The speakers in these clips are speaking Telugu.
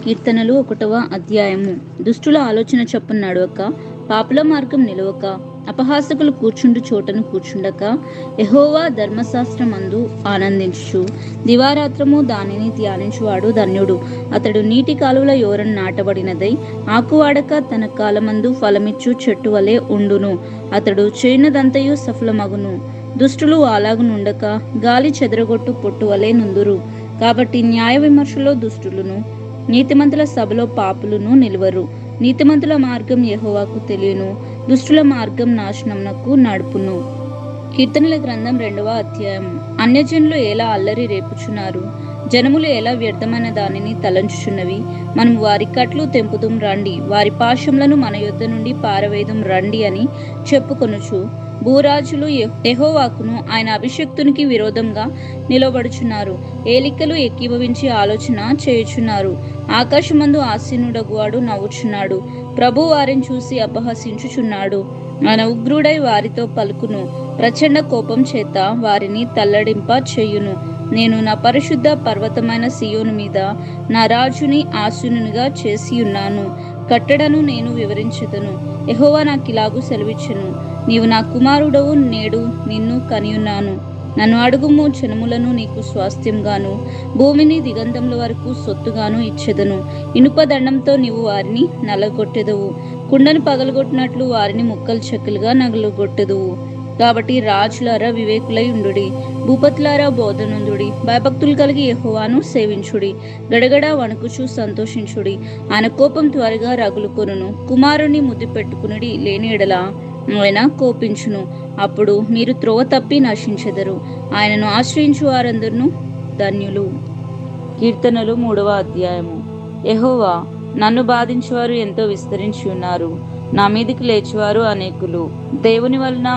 కీర్తనలు 1వ అధ్యాయము. దుష్టుల ఆలోచన చొప్పున నడవక, పాపుల మార్గం నిలవక, అపహాసకులు కూర్చుండు చోటను కూర్చుండక, యెహోవా ధర్మశాస్త్రమందు ఆనందించుచు దివారాత్రము దానిని ధ్యానించువాడు ధన్యుడు. అతడు నీటి కాలువల యోరను నాటబడినదై ఆకువాడక తన కాలమందు ఫలమిచ్చు చెట్టు వలె ఉండును. అతడు చేయనదంతయు సఫలమగును. దుష్టులు అలాగునుండక గాలి చెదరగొట్టు పొట్టు వలె నుందురు. కాబట్టి న్యాయ విమర్శలో దుష్టులను, నీతిమంతుల సభలో పాపులను నిలువరు. నీతిమంతుల మార్గం యెహోవాకు తెలియను, దుష్టుల మార్గం నాశనమునకు నడుపును. కీర్తనల గ్రంథం 2వ అధ్యాయము. అన్యజనులు ఎలా అల్లరి రేపుచున్నారు, జనములు ఎలా వ్యర్థమైన దానిని తలంచుచున్నవి. మనము వారి కట్లు తెంపుదుం రండి, వారి పాశములను మన యొద్ద నుండి పారవేయుదుం రండి అని చెప్పుకొనుచు భూరాజులు యెహోవాకును ఆయన అభిషిక్తునికి విరోధంగా నిలబడుచున్నారు. ఏలికలు ఏకీభవించి ఆలోచన చేయుచున్నారు. ఆకాశమందు ఆసీనుడగువాడు నవ్వుచున్నాడు. ప్రభు వారిని చూసి అపహసించుచున్నాడు. ఆయన ఉగ్రుడై వారితో పలుకును. ప్రచండ కోపం చేత వారిని తల్లడింప చేయును. నేను నా పరిశుద్ధ పర్వతమైన సియోను మీద నా రాజుని ఆసీనునిగా చేసి ఉన్నాను. కట్టడను నేను వివరించెదను. యెహోవా నాకిలాగు సెలవిచ్చెను, నీవు నా కుమారుడవు, నేడు నిన్ను కనియున్నాను. నన్ను అడుగుము, జనములను నీకు స్వాస్థ్యంగాను, భూమిని దిగంతముల వరకు సొత్తుగాను ఇచ్చెదను. ఇనుప దండంతో నీవు వారిని నలగొట్టెదవు, కుండను పగలగొట్టినట్లు వారిని ముక్కలు చెక్కలుగా నగలగొట్టెదవు. కాబట్టి రాజులారా వివేకులై ఉండుడి, భూపతులారా బోధనుందుడి. భయభక్తులు కలిగి యెహోవాను సేవించుడి, గడగడ వణుకుచూ సంతోషించుడి. ఆయన కోపం త్వరగా రగులుకొనును. కుమారుని ముద్దు పెట్టుకునుడి, లేని ఎడల ఆయన కోపించును. అప్పుడు మీరు త్రోవ తప్పి నశించెదరు. ఆయనను ఆశ్రయించు వారందరూ ధన్యులు. కీర్తనలు 3వ అధ్యాయము. యెహోవా, నన్ను బాధించువారు ఎంతో విస్తరించి ఉన్నారు, నా మీదికి లేచివారు అనేకులు. దేవుని వలన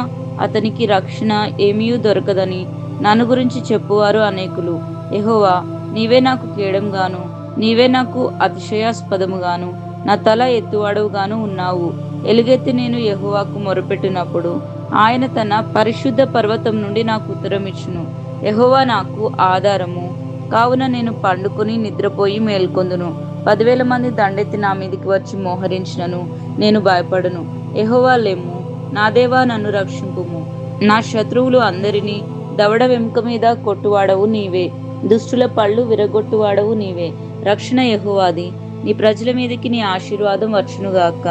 అతనికి రక్షణ ఏమీయూ దొరకదని నన్ను గురించి చెప్పువారు అనేకులు. యెహోవా, నీవే నాకు కేడంగాను, నీవే నాకు అతిశయాస్పదముగాను, నా తల ఎత్తువాడవుగాను ఉన్నావు. ఎలుగెత్తి నేను యెహోవాకు మొరపెట్టినప్పుడు ఆయన తన పరిశుద్ధ పర్వతం నుండి నాకు ఉత్తరమిచ్చును. యెహోవా నాకు ఆధారము కావున నేను పండుకొని నిద్రపోయి మేల్కొందును. 10,000 మంది దండెత్తి నా మీదికి వచ్చి మోహరించినను నేను భయపడను. యెహోవా లెమ్ము, నా దేవా నన్ను రక్షింపుము. నా శత్రువులు అందరినీ దవడ వెంక మీద కొట్టువాడవు నీవే, దుష్టుల పళ్ళు విరగొట్టువాడవు నీవే. రక్షణ యెహోవాది, నీ ప్రజల మీదకి నీ ఆశీర్వాదం వచ్చునుగాక.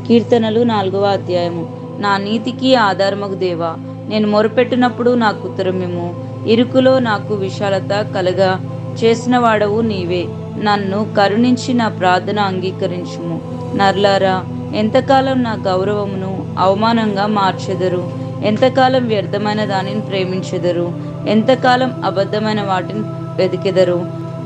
కీర్తనలు 4వ అధ్యాయము. నా నీతికి ఆధారమగు దేవా, నేను మొరపెట్టినప్పుడు నాకు ఉత్తరమిమ్ము. ఇరుకులో నాకు విశాలత కలగా చేసిన వాడవు నీవే. నన్ను కరుణించి నా ప్రార్థన అంగీకరించుము. నర్లారా, ఎంతకాలం నా గౌరవమును అవమానంగా మార్చెదరు? ఎంతకాలం వ్యర్థమైన దానిని ప్రేమించెదరు? ఎంతకాలం అబద్ధమైన వాటిని వెతికెదరు?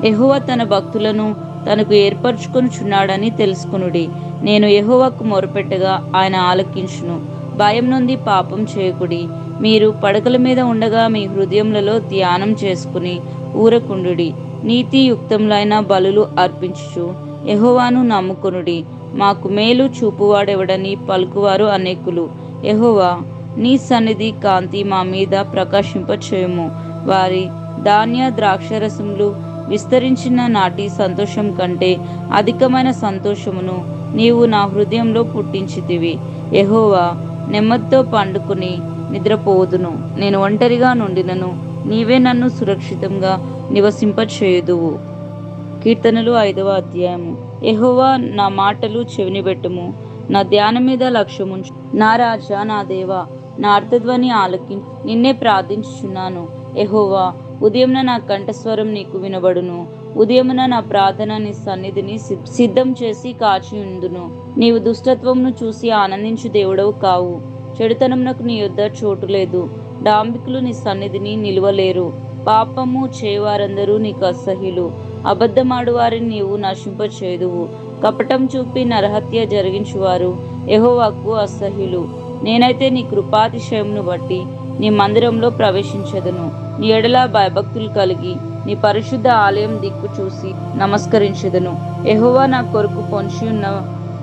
యెహోవా తన భక్తులను తనకు ఏర్పరచుకొనుచున్నాడని తెలుసుకునుడి. నేను యెహోవాకు మొరపెట్టగా ఆయన ఆలకించును. భయం నుండి పాపం చేయకుడి. మీరు పడకల మీద ఉండగా మీ హృదయములలో ధ్యానం చేసుకుని ఊరకుండుడి. నీతియుక్తములైన బలులు అర్పించుచు యెహోవాను నమ్ముకొనుడి. మాకు మేలు చూపువాడెవడని పలుకువారు అనేకులు. యెహోవా, నీ సన్నిధి కాంతి మా మీద ప్రకాశింపచేయుము. వారి ధాన్య ద్రాక్షరసములు విస్తరించిన నాటి సంతోషం కంటే అధికమైన సంతోషమును నీవు నా హృదయంలో పుట్టించితివి. యెహోవా, నెమ్మదితో పండుకుని నిద్రపోదును. నేను ఒంటరిగా నుండినను నీవే నన్ను సురక్షితంగా నివసింపచేయుదువు. కీర్తనలు 5వ అధ్యాయము. యెహోవా, నా మాటలు చెవినిబెట్టుము, నా ధ్యానం మీద లక్ష్యముంచు. నా రాజా, నా దేవా, నా అర్థధ్వని ఆలకించు. నిన్నే ప్రార్థించుచున్నాను. యెహోవా, ఉదయమున నా కంఠస్వరం నీకు వినబడును. ఉదయమున నా ప్రార్థన నీ సన్నిధిని సిద్ధం చేసి కాచి ఉందును. నీవు దుష్టత్వమును చూసి ఆనందించు దేవుడవు కావు. చెడుతనమునకు నీ యొద్ద చోటు లేదు. డాంబికులు నీ సన్నిధిని నిలువలేరు. పాపము చేయవారందరూ నీకు అసహ్యులు. అబద్ధమాడు వారిని నీవు నశింపచేయుదువు. కపటం చూపి నరహత్య జరిగించువారు యెహోవాకు అసహ్యులు. నేనైతే నీ కృపాతిశయమును బట్టి నీ మందిరంలో ప్రవేశించెదను. నీ ఎడల భయభక్తులు కలిగి నీ పరిశుద్ధ ఆలయం దిక్కు చూసి నమస్కరించెదను. యెహోవా నా కొరకు పొంచి ఉన్న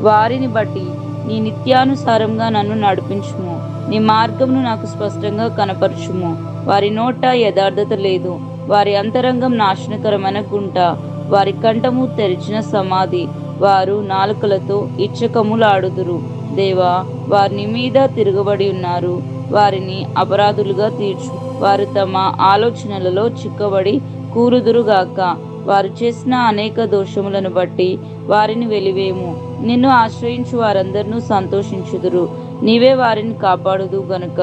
వారిని బట్టి నీ నిత్యానుసారంగా నన్ను నడిపించుము. నీ మార్గమును నాకు స్పష్టంగా కనపరచుము. వారి నోట యథార్థత లేదు, వారి అంతరంగం నాశనకరమైన గుంట. వారి కంఠము తెరిచిన సమాధి, వారు నాలుకలతో ఇచ్చకములాడుదురు. దేవా, వారిని మీద తిరగబడి ఉన్నారు, వారిని అపరాధులుగా తీర్చు. వారు తమ ఆలోచనలలో చిక్కబడి కూరుదురుగాక. వారు చేసిన అనేక దోషములను బట్టి వారిని వెలివేము. నిన్ను ఆశ్రయించు వారందరూ సంతోషించుదురు. నీవే వారిని కాపాడుదు గనుక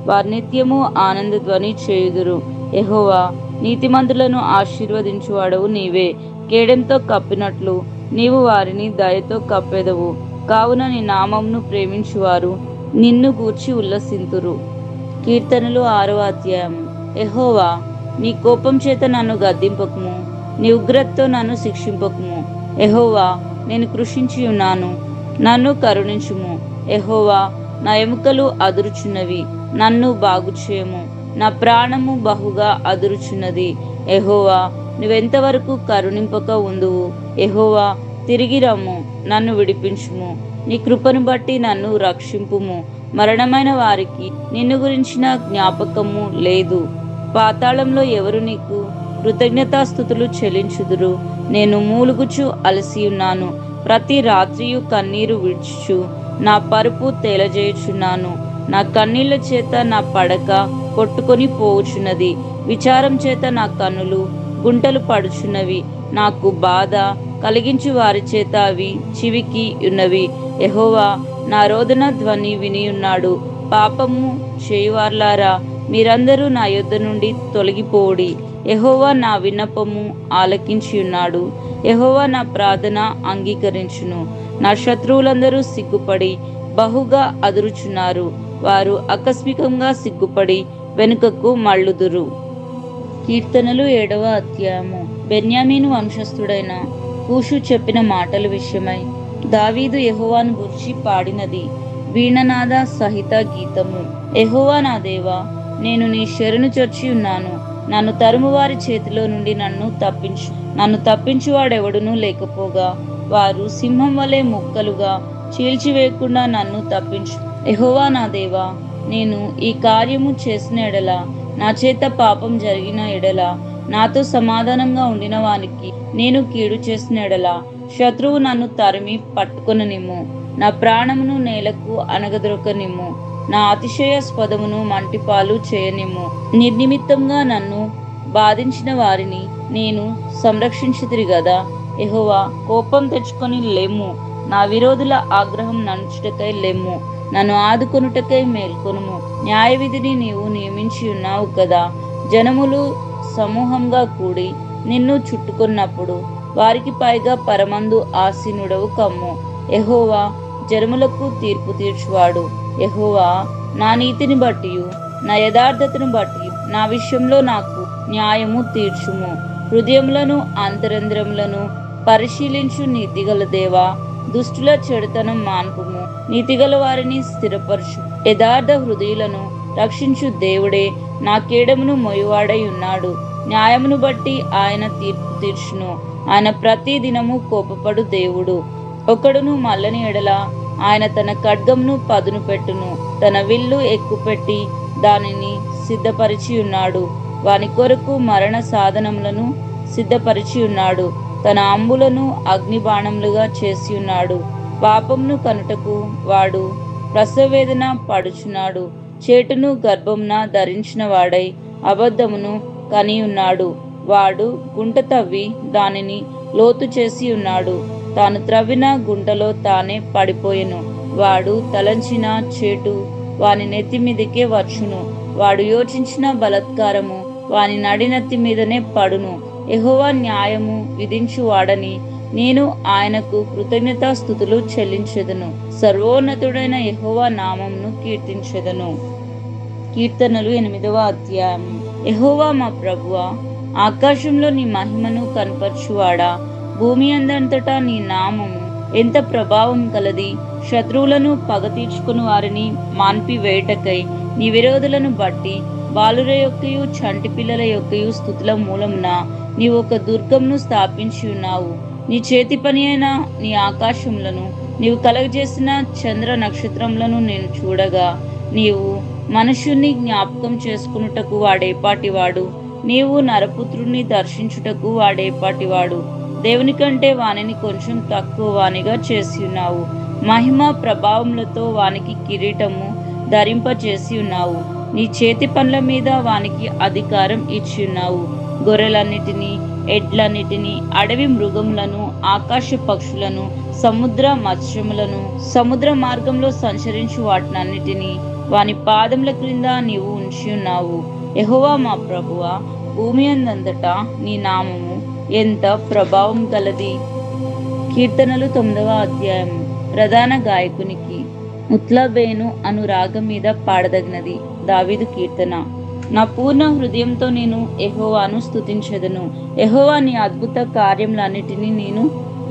వారు నిత్యము ఆనందధ్వని చేయుదురు. యెహోవా, నీతిమంతులను ఆశీర్వదించువాడవు నీవే. కేడెంతో కప్పినట్లు నీవు వారిని దయతో కప్పెదవు. కావున నీ నామమును ప్రేమించువారు నిన్ను గూర్చి ఉల్లసింతురు. కీర్తనలు 6వ అధ్యాయము. యెహోవా, నీ కోపం చేత నన్ను గద్దింపకుము, నీ ఉగ్రతతో నన్ను శిక్షింపకుము. యెహోవా, నేను కృషించి ఉన్నాను, నన్ను కరుణించుము. యెహోవా, నా ఎముకలు అదురుచున్నవి, నన్ను బాగుచేయము. నా ప్రాణము బహుగా అదురుచున్నది. యెహోవా, నువ్వెంతవరకు కరుణింపక ఉందువు? యెహోవా, తిరిగి రమ్ము, నన్ను విడిపించుము. నీ కృపను బట్టి నన్ను రక్షింపుము. మరణమైన వారికి నిన్ను గురించిన జ్ఞాపకము లేదు. పాతాళంలో ఎవరు నీకు కృతజ్ఞతాస్థుతులు చెల్లించుదురు? నేను మూలుగుచు అలసి ఉన్నాను, ప్రతి రాత్రియు కన్నీరు విడుచుచు నా పరుపు తేలజేయుచున్నాను. నా కన్నీళ్ల చేత నా పడక కొట్టుకొని పోవుచున్నది, విచారం చేత నా కన్నులు గుంటలు పడుచున్నవి. నాకు బాధ కలిగించు వారి చేత అవి చివికి ఉన్నవి. యెహోవా, నా రోదన ధ్వని విని ఉన్నాడు. పాపము చేయువార్లారా, మీరందరూ నా యొద్ద నుండి తొలగిపోడి. యెహోవా నా విన్నపము ఆలకించి ఉన్నాడు. యెహోవా నా ప్రార్థన అంగీకరించును. నా శత్రువులందరూ సిగ్గుపడి బహుగా అదురుచున్నారు. వారు ఆకస్మికంగా సిగ్గుపడి వెనుకకు మళ్ళుదురు. కీర్తనలు 7వ అధ్యాయము. బెన్యామీను వంశస్థుడైన కూషు చెప్పిన మాటల విషయమై దావీదు యెహోవాను గురించి పాడినది వీణనాద సహిత గీతము. యెహోవా నా దేవా, నేను నీ శరణు చొచ్చి ఉన్నాను. నన్ను తరుమువారి చేతిలో నుండి నన్ను తప్పించువాడెవడునూ లేకపోగా వారు సింహం వలె ముక్కలుగా చీల్చివేయకుండా నన్ను తప్పించు. యెహోవా నా దేవా, నేను ఈ కార్యము చేసిన ఎడల, నా చేత పాపం జరిగిన ఎడల, నాతో సమాధానంగా ఉండిన వానికి నేను కీడు చేసిన ఎడల, శత్రువు నన్ను తరిమి పట్టుకొననిమ్ము. నా ప్రాణమును నేలకు అనగదొరకనిమ్ము. నా అతిశయాస్పదమును మంటిపాలు చేయనిమ్ము. నిర్నిమిత్తంగా నన్ను బాధించిన వారిని నేను సంరక్షించితిరి గదా. యెహోవా, కోపం తెచ్చుకొని లెమ్ము. నా విరోధుల ఆగ్రహం నడుచుటకై లెమ్ము. నన్ను ఆదుకొనుటకై మేల్కొనుము. న్యాయ విధిని నీవు నియమించి ఉన్నావు కదా. జనములు సమూహంగా కూడి నిన్ను చుట్టుకున్నప్పుడు వారికి పైగా పరమందు ఆసీనుడవు కమ్ము. యెహోవా జనములకు తీర్పు తీర్చువాడు. యెహోవా, నా నీతిని బట్టి నా యథార్థతను బట్టి నా విషయంలో నాకు న్యాయము తీర్చుము. హృదయములను అంతరంద్రములను పరిశీలించు నీతిగల దేవా, దుష్టుల చెడుతనం మాన్పుము. నీతిగల వారిని స్థిరపరచు. యథార్థ హృదయులను రక్షించు దేవుడే నా కేడమును మొయ్యవాడై ఉన్నాడు. న్యాయమును బట్టి ఆయన తీర్పు తీర్చును. ఆయన ప్రతి దినము కోపపడు దేవుడు. ఒకడును మల్లని ఎడల ఆయన తన ఖడ్గంను పదును పెట్టును. తన విల్లు ఎక్కుపెట్టి దానిని సిద్ధపరిచి ఉన్నాడు. వాని కొరకు మరణ సాధనములను సిద్ధపరిచి ఉన్నాడు. తన అంబులను అగ్నిబాణములుగా చేసి ఉన్నాడు. పాపమును కనుటకు వాడు ప్రసవేదన పడుచున్నాడు. చేటును గర్భమున ధరించిన వాడై అబద్ధమును కని ఉన్నాడు. వాడు గుంట తవ్వి దానిని లోతు చేసి ఉన్నాడు. తాను త్రవ్విన గుంటలో తానే పడిపోయెను. వాడు తలంచిన చేటు వాని నెత్తి మీదకే వచ్చును. వాడు యోచించిన బలత్కారము వాని నడినెత్తి మీదనే పడును. యెహోవా న్యాయము విధించువాడని నేను ఆయనకు కృతజ్ఞతాస్తుతులు చెల్లించెదను. సర్వోన్నతుడైన యెహోవా నామమును కీర్తించెదను. కీర్తనలు 8వ అధ్యాయము. యెహోవా మా ప్రభువా, ఆకాశంలో నీ మహిమను కనపరచువాడా, భూమి అందంతటా నీ నామము ఎంత ప్రభావం కలది. శత్రువులను పగ తీర్చుకుని వారిని మాన్పివేయుటకై నీ విరోధులను బట్టి బాలుర యొక్కయు చంటి పిల్లల యొక్కయు స్తుతుల మూలమున నీవు ఒక దుర్గంను స్థాపించి ఉన్నావు. నీ చేతి పని అయిన నీ ఆకాశములను నీవు కలగజేసిన చంద్ర నక్షత్రములను నేను చూడగా, నీవు మనుష్యుణ్ణి జ్ఞాపకం చేసుకున్నటకు వాడేపాటివాడు? నీవు నరపుత్రుణ్ణి దర్శించుటకు వాడేపాటివాడు? దేవుని కంటే వానిని కొంచెం తక్కువ వానిగా చేసి ఉన్నావు. మహిమ ప్రభావములతో వానికి కిరీటము ధరింపచేసి ఉన్నావు. నీ చేతి పనుల మీద వానికి అధికారం ఇచ్చి ఉన్నావు. గొర్రెలన్నిటినీ, ఎడ్లన్నిటినీ, అడవి మృగములను, ఆకాశ పక్షులను, సముద్ర మత్స్యములను, సముద్ర మార్గంలో సంచరించు వాటినన్నిటినీ వాని పాదముల క్రింద నీవు ఉంచి ఉన్నావు. యెహోవా మా ప్రభువా, భూమి అందంతటా నీ నామము ఎంత ప్రభావం గలది. కీర్తనలు 9వ అధ్యాయం. ప్రధాన గాయకునికి ముత్లబేను అను రాగం మీద పాడదగినది. దావీదు కీర్తన. నా పూర్ణ హృదయంతో నేను యెహోవాను స్తుతించెదను. యెహోవా నీ అద్భుత కార్యములన్నిటినీ నేను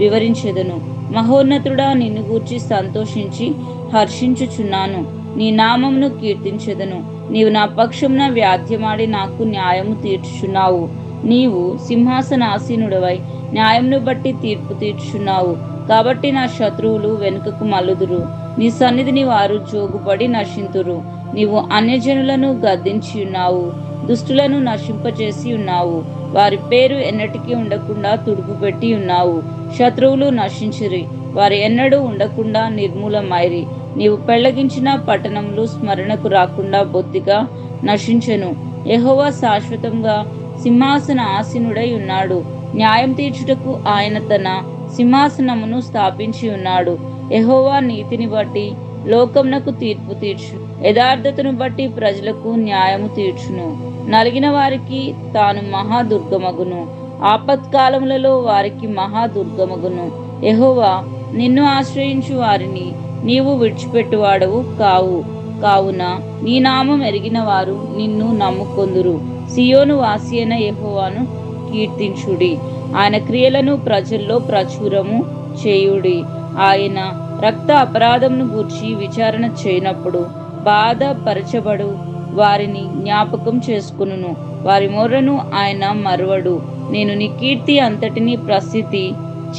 వివరించెదను. మహోన్నతుడా, నిన్ను గూర్చి సంతోషించి హర్షించుచున్నాను. నీ నామమును కీర్తించెదను. నీవు నా పక్షమున వ్యాధ్యమాడి నాకు న్యాయము తీర్చుచున్నావు. నీవు సింహాసనాసీనుడవై న్యాయమును బట్టి తీర్పు తీర్చుచున్నావు. కాబట్టి నా శత్రువులు వెనుకకు మల్లుదురు. నీ సన్నిధిని వారు జోగుపడి నశింతురు. నీవు అన్యజనులను గద్దించి ఉన్నావు, దుష్టులను నశింపచేసి ఉన్నావు. వారి పేరు ఎన్నటికీ ఉండకుండా తుడుపు పెట్టి ఉన్నావు. శత్రువులు నశించిరి, వారు ఎన్నడూ ఉండకుండా నిర్మూలమైరి. నీవు పెళ్లగించిన పట్టణములు స్మరణకు రాకుండా బొత్తిగా నశించెను. యెహోవా శాశ్వతంగా సింహాసన ఆసీనుడై ఉన్నాడు. న్యాయం తీర్చుటకు ఆయన తన సింహాసనమును స్థాపించి ఉన్నాడు. యెహోవా నీతిని బట్టి లోకమునకు తీర్పు తీర్చు, యథార్థతను బట్టి ప్రజలకు న్యాయము తీర్చును. నలిగిన వారికి తాను మహాదుర్గమగును, ఆపత్కాలములలో వారికి మహాదుర్గమగును. యెహోవా, నిన్ను ఆశ్రయించు వారిని నీవు విడిచిపెట్టువాడవు కావు. కావున నీ నామం ఎరిగిన వారు నిన్ను నమ్ముకొందురు. సియోను వాసి అయిన యెహోవాను కీర్తించుడి. ఆయన క్రియలను ప్రజల్లో ప్రచురము చేయుడి. ఆయన రక్త అపరాధమును గూర్చి విచారణ చేయనప్పుడు బాధపరచబడు వారిని జ్ఞాపకం చేసుకును. వారి మొర్రను ఆయన మరువడు. నేను నీ కీర్తి అంతటిని ప్రసిద్ధి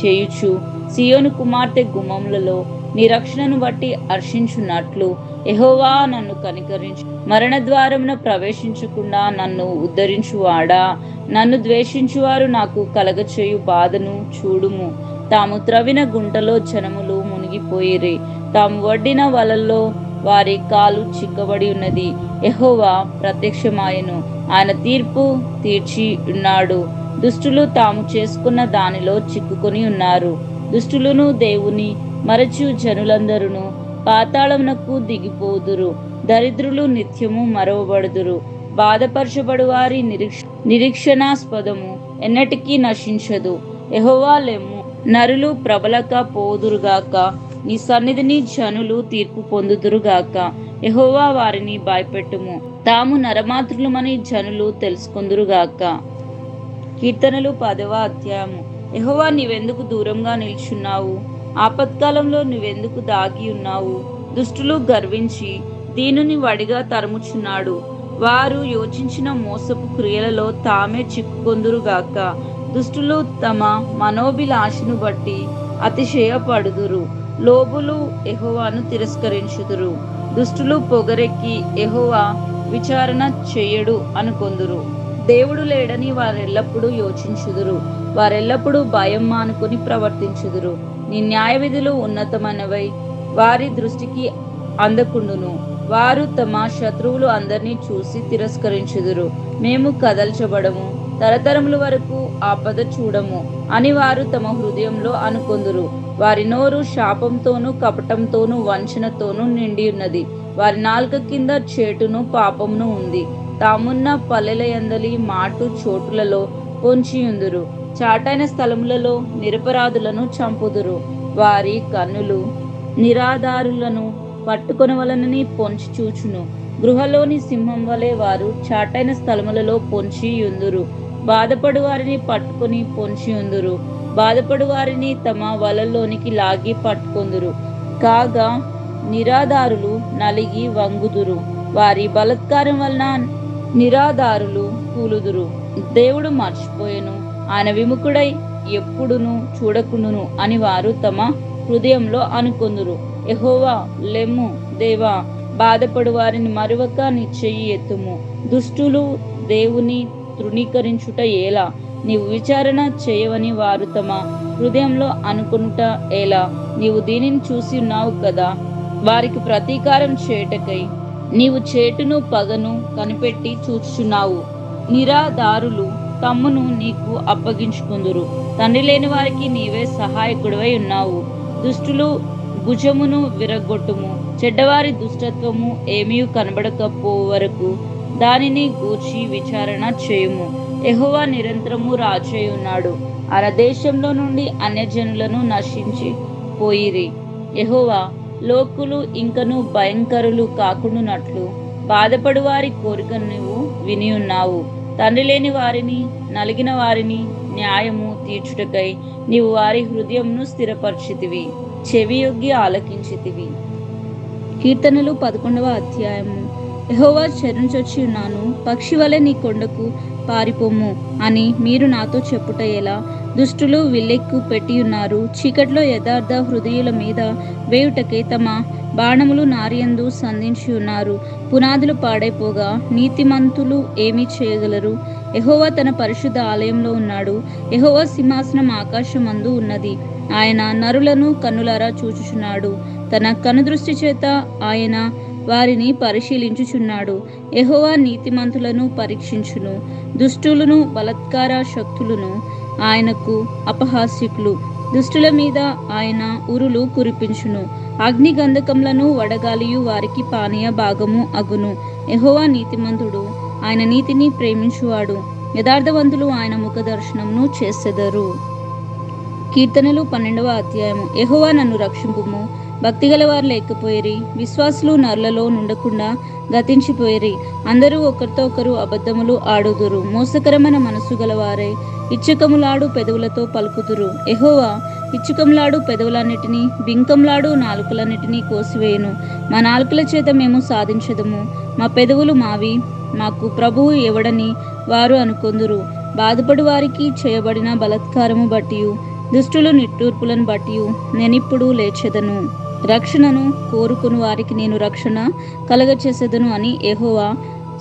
చేయుచు సియోను కుమార్తె గుమ్మములలో నీ రక్షణను బట్టి హర్షించున్నట్లు యెహోవా నన్ను కనికరించు. మరణ ద్వారమున ప్రవేశించకుండా నన్ను ఉద్ధరించువాడా, నన్ను ద్వేషించువారు నాకు కలగచేయు బాధను చూడుము. తాము త్రవిన గుంటలో జనములు మునిగిపోయిరి, తాము వడ్డిన వలల్లో వారి కాలు చిక్కబడి ఉన్నది. యెహోవా ప్రత్యక్షమాయెను, ఆయన తీర్పు తీర్చి ఉన్నాడు. దుష్టులు తాము చేసుకున్న దానిలో చిక్కుకొని ఉన్నారు. దుష్టులను దేవుని మరచు జనులందరూ పాతాళమునకు దిగిపోదురు. దరిద్రులు నిత్యము మరవబడుదురు. బాధపరచబడు వారి నిరీక్షణాస్పదము ఎన్నటికీ నశించదు. యెహోవా లెమ్ము, నరులు ప్రబలక పోదురుగాక. నీ సన్నిధిని జనులు తీర్పు పొందుదురుగాక. యెహోవా వారిని భయపెట్టుము, తాము నరమాతృలమని జనులు తెలుసుకొందురుగాక. కీర్తనలు 10వ అధ్యాయము. యెహోవా, నీవెందుకు దూరంగా నిల్చున్నావు? ఆపత్కాలంలో నువ్వెందుకు దాగి ఉన్నావు? దుష్టులు గర్వించి దీనుని వడిగా తరుముచున్నాడు. వారు యోచించిన మోసపు క్రియలలో తామే చిక్కుకొందురుగాక. దుష్టులు తమ మనోభిలాషను బట్టి అతిశయపడుదురు. లోబులు యెహోవాను తిరస్కరించుదురు. దుష్టులు పొగరెక్కి యెహోవా విచారణ చెయ్యడు అనుకొందురు. దేవుడు లేడని వారెల్లప్పుడూ యోచించుదురు. వారెల్లప్పుడూ భయం మానుకొని ప్రవర్తించుదురు. నీ న్యాయ విధులు ఉన్నతమైనవై వారి దృష్టికి అందకుండును. వారు తమ శత్రువులు అందరినీ చూసి తిరస్కరించుదురు. మేము కదల్చబడము, తరతరముల వరకు ఆపద చూడము అని వారు తమ హృదయంలో అనుకొందురు. వారి నోరు శాపంతోనూ కపటంతోనూ వంచనతోనూ నిండి ఉన్నది. వారి నాలుక కింద చేటును పాపమును ఉంది. తామున్న పల్లెల యందలి మాటు చోటులలో పొంచియుందురు. చాటైన స్థలములలో నిరపరాధులను చంపుదురు. వారి కన్నులు నిరాధారులను పట్టుకొనవలనని పొంచి చూచును. గృహలోని సింహం వలె వారు చాటైన స్థలములలో పొంచియుందురు. బాధపడు వారిని పట్టుకొని పొంచియుందురు. బాధపడు వారిని తమ వలల్లోనికి లాగి పట్టుకొందురు. కాగా నిరాధారులు నలిగి వంగుదురు. వారి బలత్కారం వలన నిరాధారులు కూలుదురు. దేవుడు మర్చిపోయెను, ఆయన విముఖుడై ఎప్పుడును చూడకుండును అని వారు తమ హృదయంలో అనుకొందురు. యెహోవా లెమ్ము, దేవా, బాధపడు వారిని మరువక నీ చెయ్యి ఎత్తుము. దుష్టులు దేవుని తృణీకరించుట ఎలా? నీవు విచారణ చేయవని వారు తమ హృదయంలో అనుకునుట ఎలా? నీవు దీనిని చూసి ఉన్నావు కదా. వారికి ప్రతీకారం చేయుటకై నీవు చేటును పగను కనిపెట్టి చూచుచున్నావు. నిరాధారులు తమ్మును నీకు అప్పగించుకుందురు. తండ్రి లేని వారికి నీవే సహాయకుడివై ఉన్నావు. దుష్టులు భుజమును విరగొట్టుము. చెడ్డవారి దుష్టత్వము ఏమీ కనబడకపో వరకు దానిని గూర్చి విచారణ చేయుము. యెహోవా నిరంతరము రాజై ఉన్నాడు. ఆ దేశంలో నుండి అన్యజనులను నశించి పోయిరి. యెహోవా లోకులు ఇంకను భయంకరులు కాకుండానట్లు బాధపడు వారి కోరిక నువ్వు విని ఉన్నావు. తండ్రి లేని వారిని, నలిగిన వారిని న్యాయము తీర్చుటకై నీవు వారి హృదయంను స్థిరపరిచితివి, చెవియొగ్గి ఆలకించితివి. కీర్తనలు 11వ అధ్యాయము. యెహోవా చెరుంచొచ్చి ఉన్నాను, పక్షి వలె నీ కొండకు పారిపోము అని మీరు నాతో చెప్పుట ఎలా? దుష్టులు విల్లెక్కు పెట్టి ఉన్నారు. చీకట్లో యథార్థ హృదయుల మీద వేయుటకే తమ బాణములు నారియందు సంధించి ఉన్నారు. పునాదులు పాడైపోగా నీతిమంతులు ఏమి చేయగలరు? యెహోవా తన పరిశుద్ధ ఆలయంలో ఉన్నాడు. యెహోవా సింహాసనం ఆకాశమందు ఉన్నది. ఆయన నరులను కన్నులారా చూచుచున్నాడు. తన కనుదృష్టి చేత ఆయన వారిని పరిశీలించుచున్నాడు. యెహోవా నీతిమంతులను పరీక్షించును. దుష్టులను బలాత్కార శక్తులను ఆయనకు అపహాస్యకులు. దుష్టుల మీద ఆయన ఉరులు కురిపించును. అగ్ని గంధకములను వడగాలియు వారికి పానీయ భాగము అగును. యెహోవా నీతిమంతుడు, ఆయన నీతిని ప్రేమించువాడు. యథార్థవంతులు ఆయన ముఖ దర్శనమును చేసెదరు. కీర్తనలు 12వ అధ్యాయము. యెహోవా నన్ను రక్షింపుము. భక్తిగల వారు లేకపోయిరి. విశ్వాసులు నరులలో నుండకుండా గతించిపోయిరి. అందరూ ఒకరితో ఒకరు అబద్ధములు ఆడుదురు. మోసకరమైన మనసు గలవారై ఇచ్చకములాడు పెదవులతో పలుకుదురు. యెహోవా ఇచ్చకములాడు పెదవులన్నిటినీ, బింకంలాడు నాలుకలన్నిటినీ కోసివేయును. మా నాలుకల చేత మేము సాధించదము. మా పెదవులు మావి, మాకు ప్రభువు ఎవడని వారు అనుకొందురు. బాధపడు వారికి చేయబడిన బలాత్కారము బట్టియు దుష్టులు నిట్టూర్పులను బట్టియు నేనిప్పుడు లేచెదను. రక్షణను కోరుకుని వారికి నేను రక్షణ కలగచేసేదను అని యెహోవా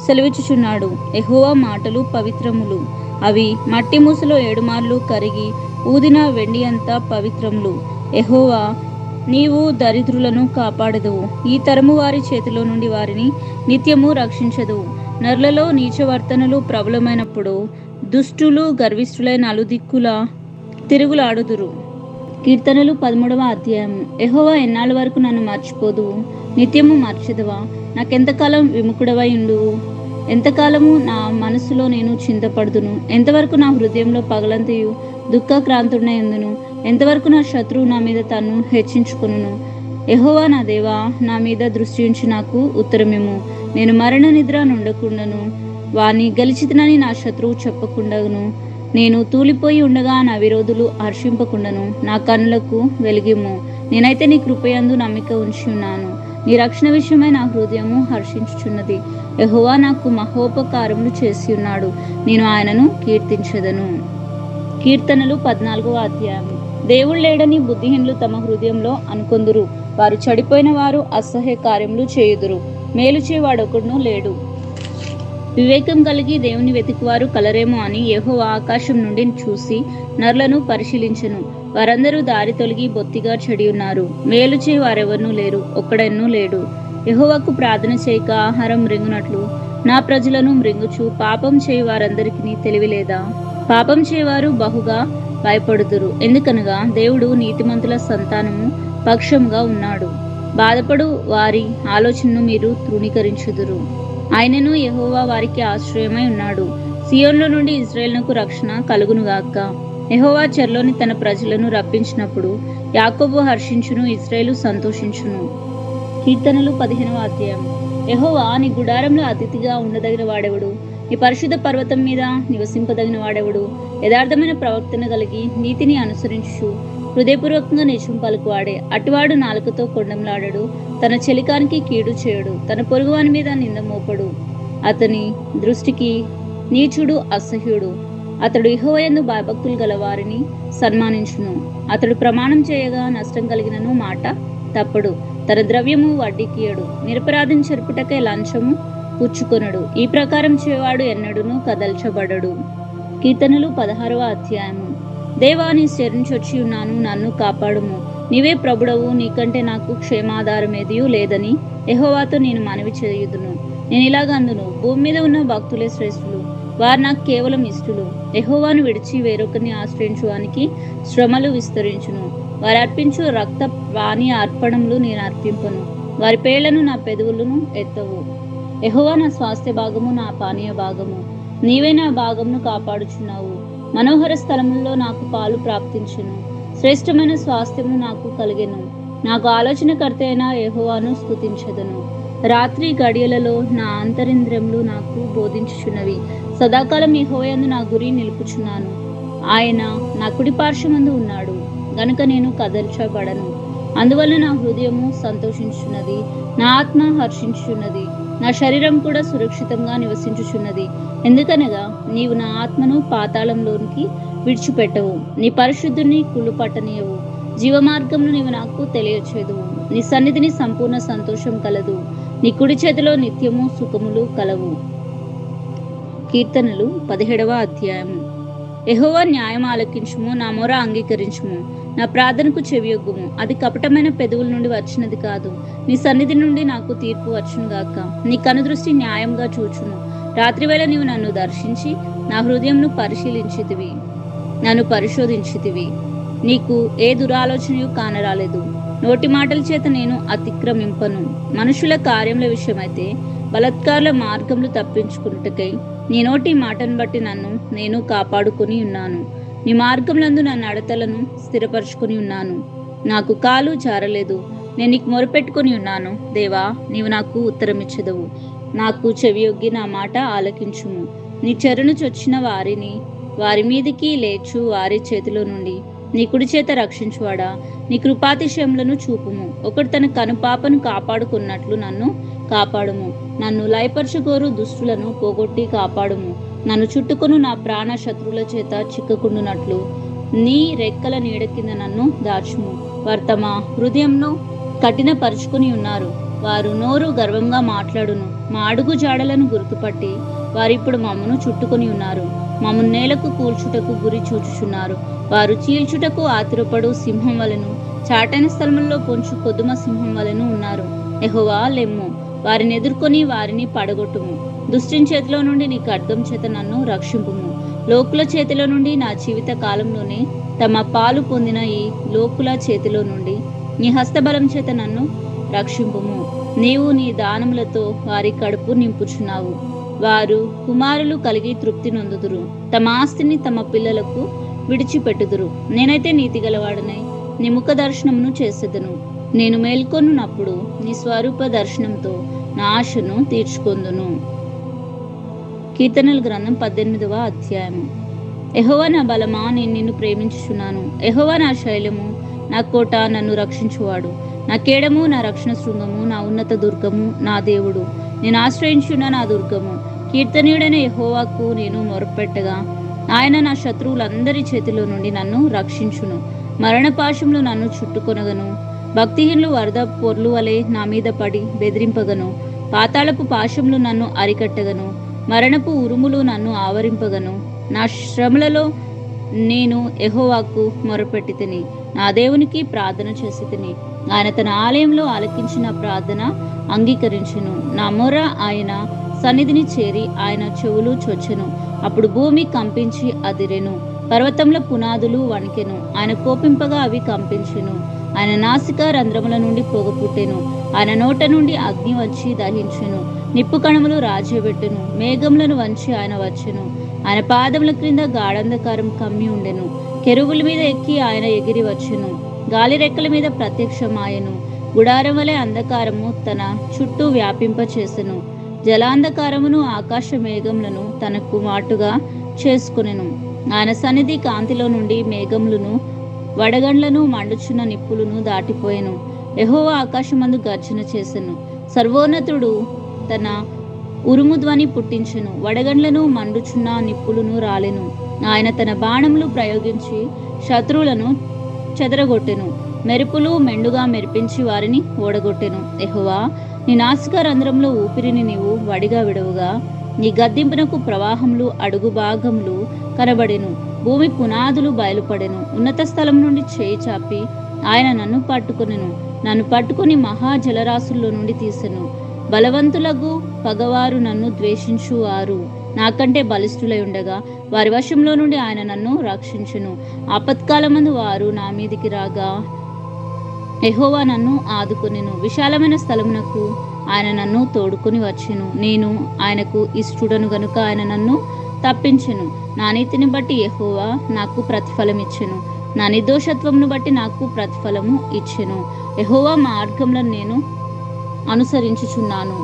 సెలవిచ్చుచున్నాడు. యెహోవా మాటలు పవిత్రములు. అవి మట్టి మూసలో 7 మార్లు కరిగి ఊదిన వెండి అంతా పవిత్రములు. యెహోవా, నీవు దరిద్రులను కాపాడదువు. ఈ తరము వారి చేతిలో నుండి వారిని నిత్యము రక్షించదువు. నరులలో నీచవర్తనలు ప్రబలమైనప్పుడు దుష్టులు గర్విష్ఠులైన నలుదిక్కుల తిరుగులాడుదురు. కీర్తనలు 13వ అధ్యాయము. యెహోవా ఎన్నాళ్ళ వరకు నన్ను మర్చిపోదువు? నిత్యము మర్చెదవా? నాకెంతకాలం విముఖుడవై ఉండువు? ఎంతకాలము నా మనసులో నేను చింతపడుదును? ఎంతవరకు నా హృదయంలో పగలంతయు దుఃఖక్రాంతుడనై ఉందును? ఎంతవరకు నా శత్రువు నా మీద తన్ను హెచ్చించుకొనును? యెహోవా నా దేవా, నా మీద దృష్టి ఉంచి నాకు ఉత్తరమిమ్ము. నేను మరణ నిద్ర నుండకుండాను, వాని గెలిచితనని నా శత్రువు చెప్పకుండాను, నేను తూలిపోయి ఉండగా నా విరోధులు హర్షింపకుండాను నా కన్నులకు వెలిగిమ్ము. నేనైతే నీ కృపయందు నమ్మిక ఉంచి ఉన్నాను. నీ రక్షణ విషయమై నా హృదయము హర్షించుచున్నది. యెహోవా నాకు మహోపకారములు చేసి ఉన్నాడు. నేను ఆయనను కీర్తించెదను. కీర్తనలు 14వ అధ్యాయం. దేవుడు లేడని బుద్ధిహీనులు తమ హృదయంలో అనుకొందురు. వారు చెడిపోయిన వారు అసహ్య కార్యములు చేయుదురు. మేలు చేయవాడొకడును లేడు. వివేకం కలిగి దేవుని వెతికివారు కలరేమో అని యెహోవా ఆకాశం నుండి చూసి నరులను పరిశీలించెను. వారందరూ దారి తొలగి బొత్తిగా చెడి ఉన్నారు. మేలు చేయి వారెవరూ లేరు, ఒక్కడెన్నూ లేడు. యెహోవాకు ప్రార్థన చేయక ఆహారం మృంగునట్లు నా ప్రజలను మృంగుచు పాపం చేయి వారందరికీ తెలివి లేదా? పాపం చేయవారు బహుగా భయపడుదురు. ఎందుకనగా దేవుడు నీతిమంతుల సంతానము పక్షంగా ఉన్నాడు. బాధపడు వారి ఆలోచనను మీరు తృణీకరించుదురు. ఆయనను యెహోవా వారికి ఆశ్రయమై ఉన్నాడు. సియోన్లో నుండి ఇశ్రాయేలునకు రక్షణ కలుగునుగాక. యెహోవా చెరలోని తన ప్రజలను రప్పించినప్పుడు యాకోబు హర్షించును, ఇశ్రాయేలు సంతోషించును. కీర్తనలు 15వ అధ్యాయం. యెహోవా, నీ గుడారంలో అతిథిగా ఉండదగిన వాడెవడు? నీ పరిశుద్ధ పర్వతం మీద నివసింపదగిన వాడెవడు? యథార్థమైన ప్రవర్తన కలిగి నీతిని అనుసరించు హృదయపూర్వకంగా నిజం పలుకువాడే. అటువాడు నాలుకతో కొండంలాడడు, తన చెలికానికి కీడు చేయడు, తన పొరుగువాని మీద నింద మోపడు. అతని దృష్టికి నీచుడు అసహ్యుడు. అతడు యెహోవాయందు భయభక్తులు గల వారిని సన్మానించును. అతడు ప్రమాణం చేయగా నష్టం కలిగినను మాట తప్పడు. తన ద్రవ్యము వడ్డీకియడు. నిరపరాధం చెరుపుటకై లంచము పుచ్చుకొనడు. ఈ ప్రకారం చేయవాడు ఎన్నడూను కదల్చబడడు. కీర్తనలు 16వ అధ్యాయము. దేవా, నీ శరణుచొచ్చి ఉన్నాను, నన్ను కాపాడుము. నీవే ప్రభుడవు, నీకంటే నాకు క్షేమాధారమేదియూ లేదని యెహోవాతో నేను మనవి చేయుదును. నేను ఇలాగందును, భూమి మీద ఉన్న భక్తులే శ్రేష్ఠులు, వారు నాకు కేవలం ఇష్టలు. యెహోవాను విడిచి వేరొకరిని ఆశ్రయించువానికి శ్రమలు విస్తరించును. వారు అర్పించు రక్త పానీయ అర్పణములు నేను అర్పింపను. వారి పేళ్లను నా పెదవులను ఎత్తవు. యెహోవా నా స్వాస్థ్య భాగము, నా పానీయ భాగము. నీవే నా భాగమును కాపాడుచున్నావు. మనోహర స్థలముల్లో నాకు పాలు ప్రాప్తించును. శ్రేష్టమైన స్వాస్థ్యము నాకు కలిగెను. నాకు ఆలోచనకర్త అయిన యెహోవాను స్తుతించెదను. రాత్రి గడియలలో నా అంతరింద్రియములు నాకు బోధించుచున్నవి. సదాకాలం యెహోవాయందు నా గురి నిలుపుచున్నాను. ఆయన నా కుడి పార్శ్వమందు ఉన్నాడు గనుక నేను కదల్చబడను. అందువల్ల నా హృదయము సంతోషించుచున్నది, నా ఆత్మ హర్షించుచున్నది, నా శరీరం కూడా సురక్షితంగా నివసించుచున్నది. ఎందుకనగా నీవు నా ఆత్మను పాతాళంలోనికి విడిచిపెట్టవు, నీ పరిశుద్ధుని కుళ్ళు పట్టనీయవు. జీవమార్గంను నీవు నాకు తెలియచేదువు. నీ సన్నిధిని సంపూర్ణ సంతోషం కలదు. నీ కుడి చేతిలో నిత్యము సుఖములు కలవు. కీర్తనలు 17వ అధ్యాయము. యెహోవా న్యాయం ఆలకించుము, నా మొర అంగీకరించుము. నా ప్రార్థనకు చెవియొగ్గుము. అది కపటమైన పెదవుల నుండి వచ్చినది కాదు. నీ సన్నిధి నుండి నాకు తీర్పు వచ్చునుగాక. నీ కనుదృష్టి న్యాయంగా చూచును. రాత్రివేళ నీవు నన్ను దర్శించి నా హృదయంను పరిశీలించితివి, నన్ను పరిశోధించితివి. నీకు ఏ దురాలోచనయు కానరాలేదు. నోటి మాటల చేత నేను అతిక్రమింపను. మనుషుల కార్యముల విషయమైతే బలత్కారుల మార్గములు తప్పించుకున్నట్టుకై నీ నోటి మాటను బట్టి నేను కాపాడుకొని ఉన్నాను. నీ మార్గములందు నా నడతలను స్థిరపరచుకొని ఉన్నాను. నాకు కాలు జారలేదు. నేను నీకు మొరపెట్టుకొని ఉన్నాను. దేవా, నీవు నాకు ఉత్తరమిచ్చెదవు. నాకు చెవియొగ్గి నా మాట ఆలకించుము. నీ చెరను చొచ్చిన వారి మీదికి లేచు వారి చేతిలో నుండి నీ కుడి చేత రక్షించువాడా, నీ కృపాతిశయములను చూపుము. ఒకడు తన కనుపాపను కాపాడుకున్నట్లు నన్ను కాపాడుము. నన్ను లయపరచుకోరు దుష్టులను పోగొట్టి కాపాడుము. నన్ను చుట్టుకొను నా ప్రాణ శత్రువుల చేత చిక్కకుండునట్లు నీ రెక్కల నీడ కింద నన్ను దాచుము. వారు తమ హృదయంను కఠినపరుచుకుని ఉన్నారు. వారు నోరు గర్వంగా మాట్లాడును. మా అడుగు జాడలను గుర్తుపట్టి వారిప్పుడు మమ్మను చుట్టుకొని ఉన్నారు. మమ్మను నేలకు కూల్చుటకు గురి చూచుచున్నారు. వారు చీల్చుటకు ఆతురపడు సింహం వలెను, చాటైన స్థలముల్లో పొంచు కొద్దుమ సింహం వలెను ఉన్నారు. యెహోవా, లెమ్ము, వారిని ఎదుర్కొని వారిని పడగొట్టుము. దుష్టుని చేతిలో నుండి నీ ఖడ్గం చేత నన్ను రక్షింపుము. లోకుల చేతిలో నుండి నా జీవిత కాలంలోనే తమ పాలు పొందిన ఈ లోకుల చేతిలో నుండి నీ హస్తబలం చేత నన్ను రక్షింపుము. నీవు నీ దానములతో వారి కడుపు నింపుచున్నావు. వారు కుమారులు కలిగి తృప్తి నొందుదురు. తమ ఆస్తిని తమ పిల్లలకు విడిచిపెట్టుదురు. నేనైతే నీతి గలవాడనై నీ ముఖ దర్శనమును చేసేదను. నేను మేల్కొనున్నప్పుడు నీ స్వరూప దర్శనంతో నా ఆశను తీర్చుకొందును. కీర్తనల గ్రంథం 18వ అధ్యాయము. యెహోవా నా బలమా, నేను నిన్ను ప్రేమించుచున్నాను. యెహోవా నా శైలము, నా కోట, నన్ను రక్షించువాడు, నా కేడము, నా రక్షణ శృంగము, నా ఉన్నత దుర్గము, నా దేవుడు, నేను ఆశ్రయించున్న నా దుర్గము. కీర్తనీయుడైన యెహోవాకు నేను మొరపెట్టగా ఆయన నా శత్రువులందరి చేతిలో నుండి నన్ను రక్షించును. మరణపాశములు నన్ను చుట్టుకొనగను. భక్తిహీనులు వరద పొర్లు వలె నా మీద పడి బెదిరింపగను. పాతాళపు పాశములు నన్ను అరికట్టగను. మరణపు ఉరుములు నన్ను ఆవరింపగను. నా శ్రమలలో నేను యెహోవాకు మొరపెట్టి తిని నా దేవునికి ప్రార్థన చేసి తిని. ఆయన తన ఆలయంలో ఆలకించిన ప్రార్థన అంగీకరించెను. నా మొర ఆయన సన్నిధిని చేరి ఆయన చెవులు చొచ్చెను. అప్పుడు భూమి కంపించి అదిరెను, పర్వతంలో పునాదులు వణికెను. ఆయన కోపింపగా అవి కంపించెను. ఆయన నాసిక రంధ్రముల నుండి పొగ పుట్టెను. ఆయన నోట నుండి అగ్ని వచ్చి దహించెను. నిప్పు కణములు రాజబెట్టెను. మేఘములను వంచి ఆయన వచ్చెను. ఆయన పాదముల క్రింద గాఢంధకారం కమ్మి ఉండెను. కెరూబుల మీద ఎక్కి ఆయన ఎగిరి వచ్చెను. గాలి రెక్కల మీద ప్రత్యక్షమాయెను. గుడారం వలె అంధకారము తన చుట్టూ వ్యాపింప చేసెను. జలాంధకారమును ఆకాశ మేఘములను తనకు మాటుగా చేసుకొనెను. ఆయన సన్నిధి కాంతిలో నుండి మేఘములను వడగండ్లను మండుచున్న నిప్పులను దాటిపోయెను. యెహోవా ఆకాశమందు గర్జన చేసెను. సర్వోన్నతుడు తన ఉరుము ధ్వని పుట్టించెను. వడగండ్లను మండుచున్న నిప్పులను రాలెను. ఆయన తన బాణములు ప్రయోగించి శత్రువులను చెదరగొట్టెను. మెరుపులు మెండుగా మెరిపించి వారిని ఓడగొట్టెను. యెహోవా, నీ నాసిక రంధ్రంలో ఊపిరిని నీవు వడిగా విడవుగా నీ గద్దింపునకు ప్రవాహములు అడుగు భాగములు కనబడెను. భూమి పునాదులు బయలుపడెను. ఉన్నత స్థలం నుండి చేయి చాపి ఆయన నన్ను పట్టుకుని మహా జలరాశుల్లో నుండి తీసెను. బలవంతులకు పగవారు నన్ను ద్వేషించువారు నాకంటే బలిష్ఠులై ఉండగా వారి వశంలో నుండి ఆయన నన్ను రక్షించును. ఆపత్కాలమందు వారు నా మీదికి రాగా యెహోవా నన్ను ఆదుకొనెను. విశాలమైన స్థలమునకు ఆయన నన్ను తోడుకొని వచ్చెను. నేను ఆయనకు ఇష్టుడను గనుక ఆయన నన్ను తప్పించెను. నా నీతిని బట్టి యెహోవా నాకు ప్రతిఫలం ఇచ్చెను. నా నిర్దోషత్వమును బట్టి నాకు ప్రతిఫలము ఇచ్చెను. యెహోవా మార్గంలో నేను అనుసరించుచున్నాను.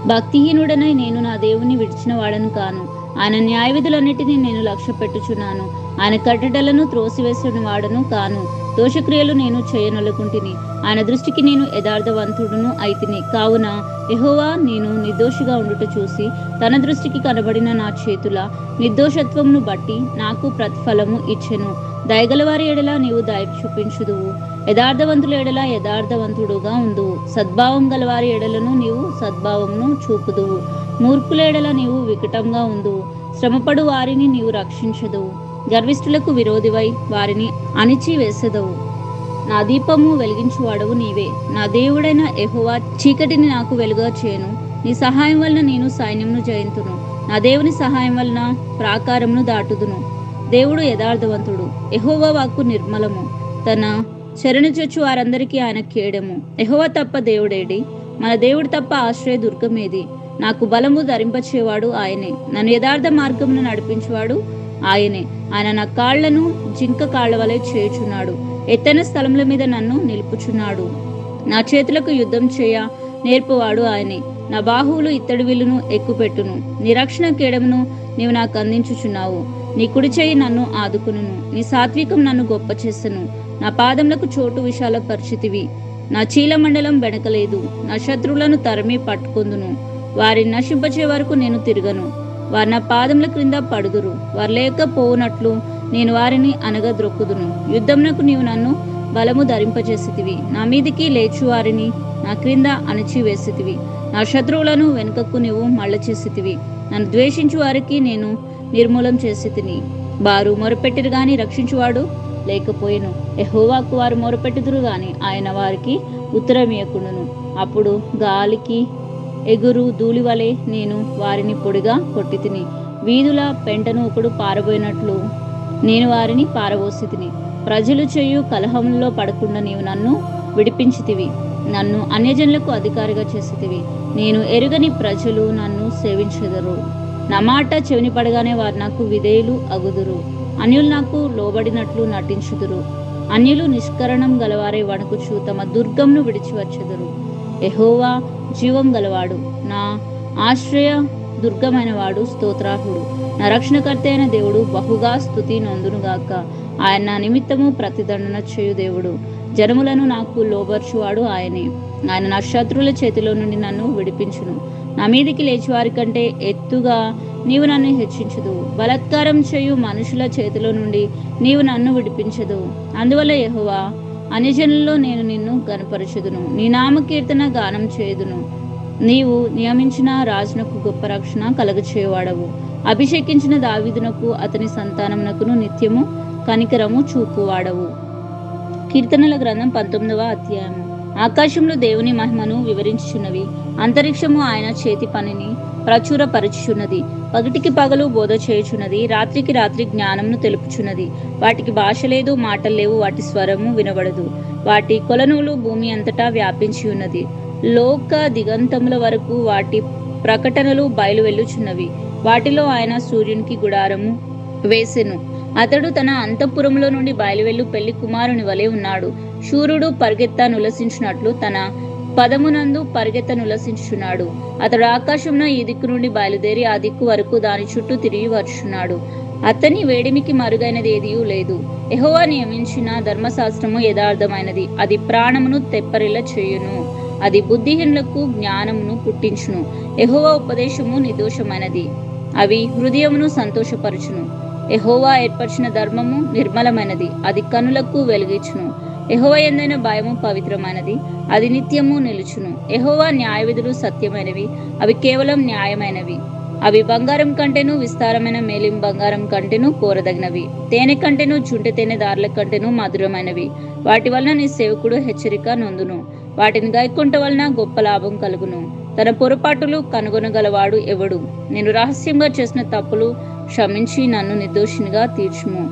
భక్తిహీనుడనై నేను నా దేవుని విడిచిన వాడను కాను. ఆయన న్యాయవిధులన్నిటినీ నేను లక్ష్య పెట్టుచున్నాను. ఆయన కట్టడలను త్రోసివేసిన వాడను కాను. దోషక్రియలు నేను చేయనొలకుంటిని. ఆయన దృష్టికి నేను యథార్థవంతుడును అయితిని. కావున యెహోవా నేను నిర్దోషిగా ఉండుట చూసి తన దృష్టికి కనబడిన నా చేతుల నిర్దోషత్వమును బట్టి నాకు ప్రతిఫలము ఇచ్చెను. దయగలవారి ఎడల నీవు దయ చూపించుదువు. యథార్థవంతుల ఎడల యథార్థవంతుడుగా ఉందువు. సద్భావం గలవారి ఎడలను నీవు సద్భావమును చూపుదువు. మూర్ఖుల ఎడల నీవు వికటంగా ఉందువు. శ్రమపడు వారిని నీవు రక్షించదువు. గర్విష్ఠులకు విరోధివై వారిని అణిచి వేసెదవు. నా దీపము వెలిగించువాడవు నీవే. నా దేవుడైన యెహోవా చీకటిని నాకు వెలుగా చేయను. నీ సహాయం వలన నేను సైన్యమును జయింతును. నా దేవుని సహాయం వలన ప్రాకారమును దాటుదును. దేవుడు యథార్థవంతుడు. యెహోవా వాక్కు నిర్మలము. తన శరణుజొచ్చు వారందరికీ ఆయన కేడము. యెహోవా తప్ప దేవుడేడి? మన దేవుడు తప్ప ఆశ్రయ దుర్గమేది? నాకు బలము ధరింపచేవాడు ఆయనే. నన్ను యథార్థ మార్గమును నడిపించేవాడు ఆయనే. ఆయన నా కాళ్లను జింక కాళ్ల వలె చేయుచున్నాడు. ఎత్తైన స్థలముల మీద నన్ను నిలుపుచున్నాడు. నా చేతులకు యుద్ధం చేయ నేర్పువాడు ఆయనే. నా బాహువులు ఇత్తడి విల్లును ఎక్కుపెట్టును. నీ రక్షణ కేడమును నీవు నాకు అందించుచున్నావు. నీ కుడి చేయి నన్ను ఆదుకును. నీ సాత్వికం నన్ను గొప్ప చేసెను. నా పాదములకు చోటు విశాల పరిచితివి. నా చీలమండలం వెనకలేదు. నా శత్రువులను తరిమి పట్టుకొందును. వారిని నశింపచే వరకు నేను తిరగను. వారు నా పాదముల క్రింద పడుదురు. వారు లేకపోవునట్లు నేను వారిని అనగద్రొక్కుదును. యుద్ధమునకు నీవు నన్ను బలము ధరింపజేసితివి. నా మీదికి లేచు వారిని నా క్రింద అణచివేసితివి. నా శత్రువులను వెనుకకు నీవు మళ్ళ చేసితివి. నన్ను ద్వేషించు వారికి నేను నిర్మూలం చేసి తిని. వారు మొరపెట్టిరు గాని రక్షించువాడు లేకపోయెను. యెహోవాకు వారు మొరపెట్టుదురు గాని ఆయన వారికి ఉత్తరమియకుండును. అప్పుడు గాలికి ఎగురు ధూళి వలె నేను వారిని పొడిగా కొట్టి తిని. వీధుల పెంటను ఒకడు పారబోయినట్లు నేను వారిని పారబోసి తిని. ప్రజలు చేయు కలహంలో పడకుండా నీవు నన్ను విడిపించితివి. నన్ను అన్యజనులకు అధికారిగా చేసితివి. నేను ఎరుగని ప్రజలు నన్ను సేవించెదరు. నా మాట చెవిని పడగానే వారు నాకు విధేయులు అగుదురు. అన్యులు నాకు లోబడినట్లు నటించుదురు. అన్యులు నిష్కరణం గలవారే వణకుచు తమ దుర్గంను విడిచి వచ్చెదరు. యెహోవా జీవం గలవాడు. నా ఆశ్రయ దుర్గమైన వాడు స్తోత్రార్హుడు. నా రక్షణకర్త అయిన దేవుడు బహుగా స్తుతి నొందునుగాక. ఆయన నా నిమిత్తము ప్రతిదండన చేయు దేవుడు. జనములను నాకు లోబర్చువాడు ఆయనే. ఆయన నా శత్రువుల చేతిలో నుండి నన్ను విడిపించును. నా మీదికి లేచి వారి కంటే ఎత్తుగా నీవు నన్ను హెచ్చించదు. బలాత్కారం చేయు మనుషుల చేతిలో నుండి నీవు నన్ను విడిపించదు. అందువల్ల యెహోవా అన్యజనుల్లో నేను నిన్ను గనపరచుదును. నీ నామకీర్తన గానం చేయుదును. నీవు నియమించిన రాజునకు గొప్ప రక్షణ కలగచేయవాడవు. అభిషేకించిన దావీదునకు అతని సంతానమునకును నిత్యము కనికరము చూపువాడవు. కీర్తనల గ్రంథం 19వ అధ్యాయము. ఆకాశంలో దేవుని మహిమను వివరించుచున్నవి. అంతరిక్షము ఆయన చేతి పనిని ప్రచురపరచుచున్నది. పగటికి పగలు బోధ చేయుచున్నది. రాత్రికి రాత్రి జ్ఞానమును తెలుపుచున్నది. వాటికి భాష లేదు, మాటలు లేవు. వాటి స్వరము వినబడదు. వాటి కొలనులు భూమి అంతటా వ్యాపించి ఉన్నది. లోక దిగంతముల వరకు వాటి ప్రకటనలు బయలు వెళ్ళుచున్నవి. వాటిలో ఆయన సూర్యునికి గుడారము వేసెను. అతడు తన అంతఃపురములో నుండి బయలువెళ్ళు పెళ్లి కుమారుని వలె ఉన్నాడు. శూరుడు పరిగెత్త నులసించినట్లు తన పదమునందు పరిగెత్త నులసించుచున్నాడు. అతడు ఆకాశంలో ఈ దిక్కు నుండి బయలుదేరి ఆ దిక్కు వరకు దాని చుట్టూ తిరిగి వచ్చుచున్నాడు. అతని వేడిమికి మరుగైనది ఏదియూ లేదు. యెహోవా నియమించిన ధర్మశాస్త్రము యథార్థమైనది. అది ప్రాణమును తెప్పరిల్ల చేయును. అది బుద్ధిహీనులకు జ్ఞానమును పుట్టించును. యెహోవా ఉపదేశము నిర్దోషమైనది. అవి హృదయమును సంతోషపరచును. యెహోవా ఏర్పరిచిన ధర్మము నిర్మలమైనది. అది కనులకు వెలుగిచ్చును. యెహోవా యందైన భయము పవిత్రమైనది. అది నిత్యము నిలుచును. యెహోవా న్యాయవిధులు సత్యమైనవి. అవి కేవలం న్యాయమైనవి. అవి బంగారం కంటేను విస్తారమైన మేలిం బంగారం కంటేను కోరదగినవి, తేనె కంటేను చుంటె తేనె దారుల కంటేను మధురమైనవి. వాటి వలన నీ సేవకుడు హెచ్చరిక నొందును, వాటిని గైకొంట వలన గొప్ప లాభం కలుగును. తన పొరపాటులు కనుగొనగలవాడు ఎవడు? నేను రహస్యంగా చేసిన తప్పులు క్షమించి నన్ను నిర్దోషినిగా తీర్చుము.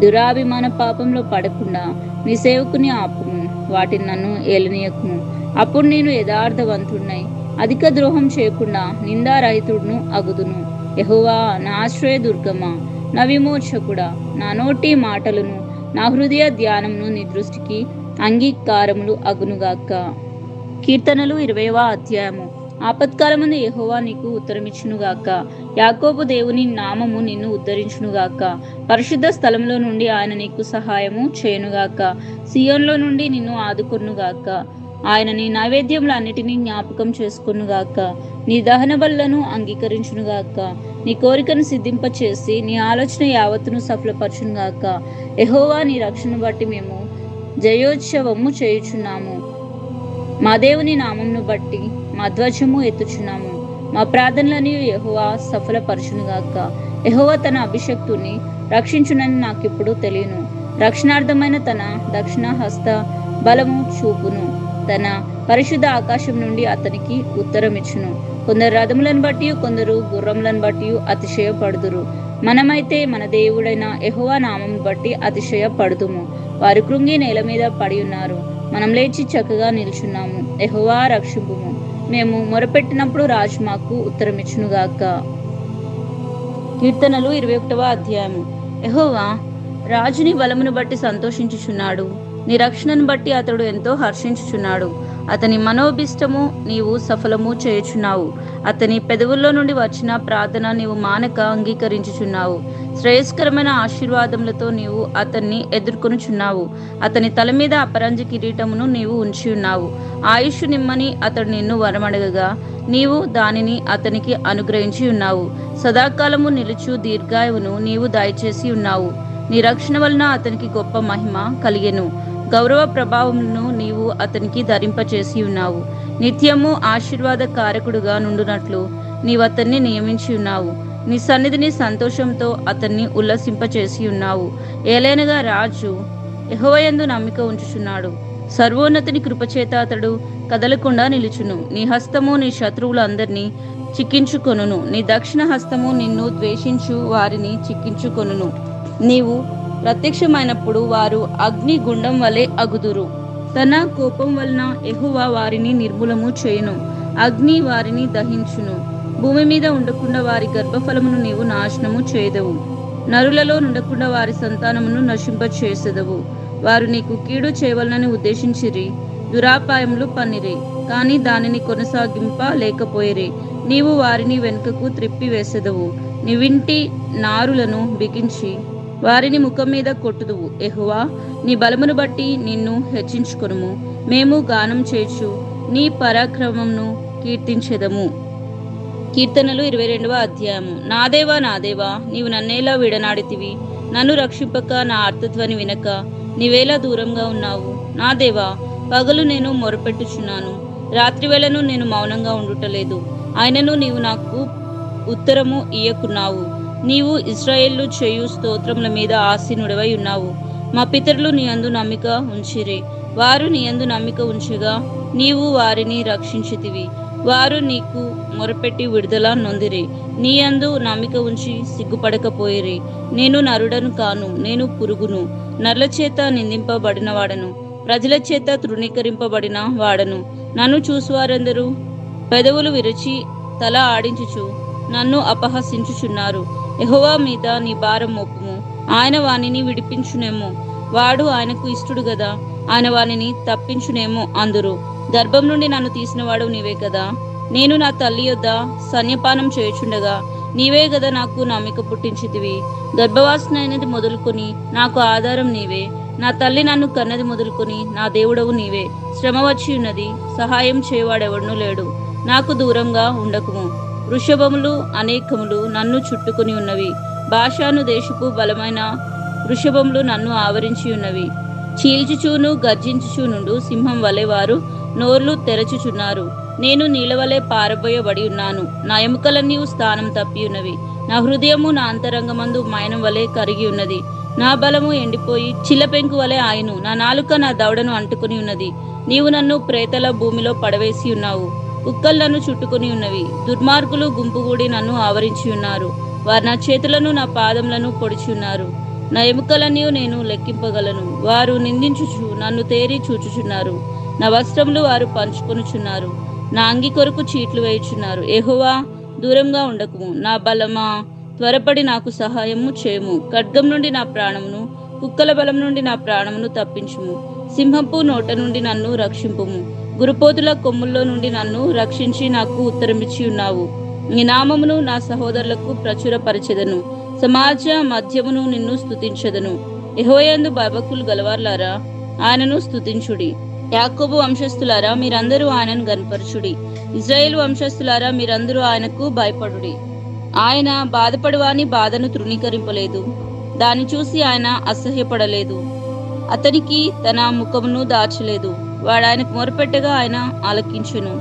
దురాభిమాన పాపంలో పడకుండా నీ సేవకుని ఆపుము, వాటిని నన్ను ఏలనీయకుము. అప్పుడు నేను యథార్థవంతుడినై అధిక ద్రోహం చేయకుండా నిందారహితుడును అగుదును. యెహోవా నా ఆశ్రయ దుర్గమా, నా విమోచకుడా, నా నోటి మాటలను నా హృదయ ధ్యానమును నీ దృష్టికి అంగీకారములు అగునుగాక. కీర్తనలు 20వ అధ్యాయము. ఆపత్కాలమందు యెహోవా నీకు ఉత్తరమిచ్చునుగాక. యాకోబు దేవుని నామము నిన్ను ఉద్ధరించునుగాక. పరిశుద్ధ స్థలంలో నుండి ఆయన నీకు సహాయము చేయునుగాక. సియోన్లో నుండి నిన్ను ఆదుకొనుగాక. ఆయన నీ నైవేద్యములన్నిటినీ జ్ఞాపకం చేసుకొనుగాక. నీ దహన బలులను అంగీకరించునుగాక. నీ కోరికను సిద్ధింపచేసి నీ ఆలోచన యావత్తును సఫలపరచునుగాక. యెహోవా నీ రక్షణ బట్టి మేము జయోత్సవము చేయుచున్నాము. మా దేవుని నామమును బట్టి మా ధ్వజము ఎత్తుచున్నాము. మా ప్రార్థనలని యెహోవా సఫలపరచునుగాక. యెహోవా తన అభిషక్తుని రక్షించునని నాకిప్పుడు తెలియను. రక్షణార్థమైన తన దక్షిణ హస్త బలము చూపును. తన పరిశుద్ధ ఆకాశం నుండి అతనికి ఉత్తరమిచ్చును. కొందరు రథములను బట్టి కొందరు గుర్రములను బట్టి అతిశయపడుదురు. మనమైతే మన దేవుడైన యెహోవా నామమును బట్టి అతిశయపడుదుము. వారు కృంగి నేల మీద పడి ఉన్నారు, మనం లేచి చక్కగా నిల్చున్నాము. యెహోవా రక్షింపుము. మేము మొరపెట్టినప్పుడు రాజు మాకు ఉత్తరమిచ్చునుగాక. కీర్తనలు 21వ అధ్యాయము. యెహోవా రాజుని బలమును బట్టి సంతోషించుచున్నాడు, నీ రక్షణను బట్టి అతడు ఎంతో హర్షించుచున్నాడు. అతని మనోభిష్టము నీవు సఫలము చేయుచున్నావు. అతని పెదవుల్లో నుండి వచ్చిన ప్రార్థన నీవు మానక అంగీకరించుచున్నావు. శ్రేయస్కరమైన ఆశీర్వాదములతో నీవు అతన్ని ఎదుర్కొనుచున్నావు. అతని తల మీద అపరంజి కిరీటమును నీవు ఉంచి ఉన్నావు. ఆయుష్ నిమ్మని అతడు నిన్ను వరమడగగా నీవు దానిని అతనికి అనుగ్రహించి ఉన్నావు. సదాకాలము నిలుచు దీర్ఘాయువును నీవు దయచేసి ఉన్నావు. నీ రక్షణ వలన అతనికి గొప్ప మహిమ కలిగెను. గౌరవ ప్రభావములను నీవు అతనికి ధరింపచేసి ఉన్నావు. నిత్యము ఆశీర్వాద కారకుడుగా నుండునట్లు నీవు అతన్ని నియమించి ఉన్నావు. నీ సన్నిధిని సంతోషంతో అతన్ని ఉల్లసింపచేసి ఉన్నావు. ఏలైనగా రాజు యెహోవాయందు నమ్మిక ఉంచుచున్నాడు. సర్వోన్నతుని కృపచేత అతడు కదలకుండా నిలుచును. నీ హస్తము నీ శత్రువులందరినీ చిక్కించుకొనును. నీ దక్షిణ హస్తము నిన్ను ద్వేషించు వారిని చిక్కించుకొనును. నీవు ప్రత్యక్షమైనప్పుడు వారు అగ్ని గుండం వలె అగుదురు. తన కోపం వలన యెహోవా వారిని నిర్మూలము చేయును. అగ్ని వారిని దహించును. భూమి మీద ఉండకుండా వారి గర్భఫలమును నీవు నాశనము చేయదవు. నరులలో నుండకుండా వారి సంతానమును నశింపచేసెదవు. వారు నీకు కీడు చేయవలనని ఉద్దేశించిరి, దురాపాయములు పన్నిరి, కానీ దానిని కొనసాగింప లేకపోయిరి. నీవు వారిని వెనుకకు త్రిప్పివేసెదవు. నీ వింటి నారులను బిగించి వారిని ముఖం మీద కొట్టుదువు. యెహోవా నీ బలమును బట్టి నిన్ను హెచ్చించుకొనుము. మేము గానం చేయుచు నీ పరాక్రమమును కీర్తించెదము. కీర్తనలు 22వ అధ్యాయము. నా దేవా నా దేవా, నీవు నన్నేలా విడనాడితివి? నన్ను రక్షింపక నా ఆర్తధ్వని వినక నీవేలా దూరంగా ఉన్నావు? నా దేవా, పగలు నేను మొరపెట్టుచున్నాను, రాత్రివేళను నేను మౌనంగా ఉండుటలేదు. ఆయనను నీవు నాకు ఉత్తరము ఇయ్యకున్నావు. నీవు ఇశ్రాయేలు చేయు స్తోత్రముల మీద ఆసీనుడవై ఉన్నావు. మా పితరులు నీ యందు నమ్మిక ఉంచిరి. వారు నీ యందు నమ్మిక ఉంచగా నీవు వారిని రక్షించితివి. వారు నీకు మొరపెట్టి విడుదల నొందిరి. నీ యందు నమ్మిక ఉంచి సిగ్గుపడకపోయిరి. నేను నరుడను కాను, నేను పురుగును, నరుల చేత నిందింపబడిన వాడను, ప్రజల చేత తృణీకరింపబడిన వాడను. నన్ను చూసువారందరూ పెదవులు విరచి తల ఆడించుచు నన్ను అపహసించుచున్నారు. యెహోవా మీద నీ భారం మోపుము, ఆయన వానిని విడిపించునేమో. వాడు ఆయనకు ఇష్టడు గదా, ఆయన వానిని తప్పించునేమో అందురు. గర్భం నుండి నన్ను తీసినవాడు నీవే కదా. నేను నా తల్లి యొద్ద సన్యపానం చేయుచుండగా నీవే గదా నాకు నమ్మిక పుట్టించితివి. గర్భవాసనైనది మొదలుకొని నాకు ఆధారం నీవే. నా తల్లి నన్ను కన్నది మొదలుకొని నా దేవుడవు నీవే. శ్రమ వచ్చి ఉన్నది, సహాయం చేయవాడెవడనూ లేడు. నాకు దూరంగా ఉండకుము. వృషభములు అనేకములు నన్ను చుట్టుకుని ఉన్నవి. బాషాను దేశపు బలమైన వృషభములు నన్ను ఆవరించి ఉన్నవి. చీల్చుచూను గర్జించుచూ నుండు సింహం వలె వారు నోర్లు తెరచుచున్నారు. నేను నీళ్ళవలే పారబోయబడి ఉన్నాను. నా ఎముకలన్నీ స్థానం తప్పి ఉన్నవి. నా హృదయము నా అంతరంగమందు మైనం వలె కరిగి ఉన్నది. నా బలము ఎండిపోయి చిల్లపెంకు వలె ఆయను. నా నాలుక నా దవడను అంటుకుని ఉన్నది. నీవు నన్ను ప్రేతల భూమిలో పడవేసి ఉన్నావు. కుక్కలు నన్ను చుట్టుకుని ఉన్నవి. దుర్మార్గులు గుంపుగూడి నన్ను ఆవరించి ఉన్నారు. వారు నా చేతులను నా పాదములను పొడిచి ఉన్నారు. నా ఎముకలన్నీ నేను లెక్కింపగలను. వారు నిందించుచు నన్ను తేరి చూచుచున్నారు. నా వస్త్రములు వారు పంచుకొనుచున్నారు. నా అంగి కొరకు చీట్లు వేయుచున్నారు. యెహోవా, దూరంగా ఉండకుము. నా బలమా, త్వరపడి నాకు సహాయము చేయుము. ఖడ్గం నుండి నా ప్రాణమును, కుక్కల బలం నుండి నా ప్రాణమును తప్పించుము. సింహపు నోట నుండి నన్ను రక్షింపుము. గురుపోతుల కొమ్ముల్లో నుండి నన్ను రక్షించి నాకు ఉత్తరమిచ్చి ఉన్నావు. నీ నామమును నా సహోదరులకు ప్రచురపరిచెదను. సమాజ మధ్యమును నిన్ను స్తుతించెదను. యెహోవాయందు భయభక్తులు గలవార్లారా, ఆయనను స్తుతించుడి. యాకోబు వంశస్థులారా, మీరందరూ ఆయనను గనపరచుడి. ఇశ్రాయేలు వంశస్థులారా, మీరందరూ ఆయనకు భయపడుడి. ఆయన బాధపడువాని బాధను తృణీకరింపలేదు. దాన్ని చూసి ఆయన అసహ్యపడలేదు. అతనికి తన ముఖమును దాచలేదు. వాడు ఆయనకు మొరపెట్టగా ఆయన ఆలకించెను.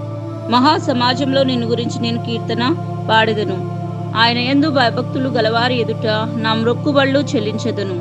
మహా సమాజంలో నిన్ను గురించి నేను కీర్తన పాడెదను. ఆయన యందు భయభక్తులు గలవారి ఎదుట నా మ్రొక్కుబళ్ళు చెల్లించెదను.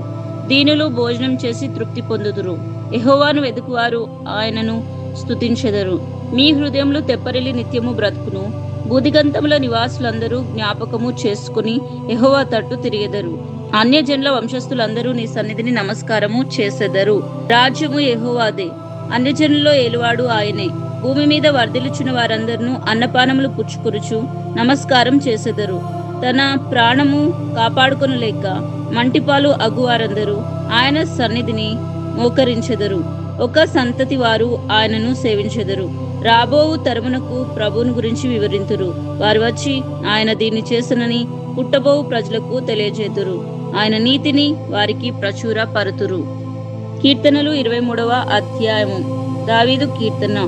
దీనులు భోజనం చేసి తృప్తి పొందుదురు. యెహోవాను వెదుకువారు ఆయనను స్తుతించెదరు. మీ హృదయములు తెప్పరిల్లి నిత్యము బ్రతుకును. బూదిగంతముల నివాసులందరూ జ్ఞాపకము చేసుకుని యెహోవా తట్టు తిరిగెదరు. అన్యజనుల వంశస్థులందరూ నీ సన్నిధిని నమస్కారము చేసెదరు. రాజ్యము యెహోవాదే, అన్యజనుల్లో ఏలువాడు ఆయనే. భూమి మీద వర్ధిల్లుచున్న వారందరూ అన్నపానములు పుచ్చుకొనుచు నమస్కారం చేసెదరు. తన ప్రాణము కాపాడుకొనులేక మంటిపాలు అగువారందరూ ఆయన సన్నిధిని మోకరించెదరు. ఒక సంతతి వారు ఆయనను సేవించెదరు. రాబోవు తరమునకు ప్రభువును గురించి వివరింతురు. వారు వచ్చి ఆయన దీన్ని చేసనని పుట్టబోవు ప్రజలకు తెలియజేతురు. ఆయన నీతిని వారికి ప్రచుర పరుతురు. కీర్తనలు 23వ అధ్యాయము. దావీదు కీర్తన.